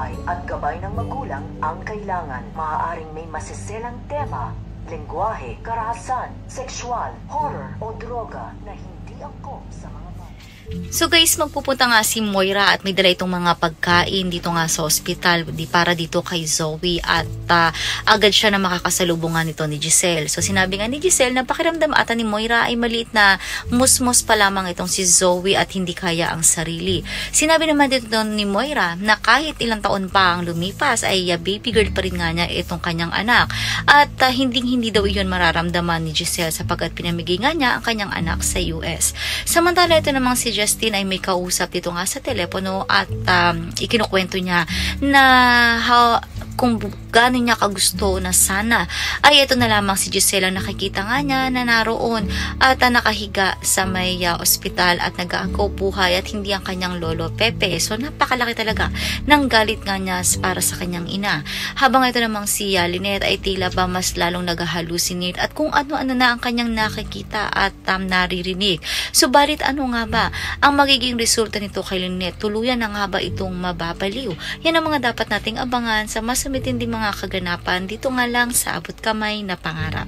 buhay at gabay ng magulang ang kailangan. Maaaring may masiselang tema, lengguwahe, karahasan, sexual, horror o droga na hindi angkop sa mga bata. So guys, magpupunta nga si Moira at may dala itong mga pagkain dito nga sa ospital para dito kay Zoe at agad siya na makakasalubungan nito ni Giselle. So sinabi nga ni Giselle na pakiramdam ata ni Moira ay maliit na musmos pa lamang itong si Zoe at hindi kaya ang sarili. Sinabi naman dito ni Moira na kahit ilang taon pa ang lumipas ay baby girl pa rin nga niya itong kanyang anak at hindi daw iyon mararamdaman ni Giselle sapagkat pinamigay nga niya ang kanyang anak sa US. Samantala ito namang si Justin ay may kausap dito nga sa telepono at ikinukwento niya na kung gaano niya kagusto na sana ay ito na lamang si Giselle ang nakikita nga niya na naroon at nakahiga sa may ospital at nag-aagaw buhay at hindi ang kanyang lolo Pepe. So napakalaki talaga ng galit nga niya para sa kanyang ina. Habang ito namang si Lynette ay tila ba mas lalong nag-hallucinate at kung ano-ano na ang kanyang nakikita at naririnig. Subalit ano nga ba ang magiging resulta nito kay Lynette? Tuluyan na nga ba itong mababaliw? Yan ang mga dapat nating abangan sa mas matinding mga kaganapan dito nga lang sa Abot Kamay na Pangarap.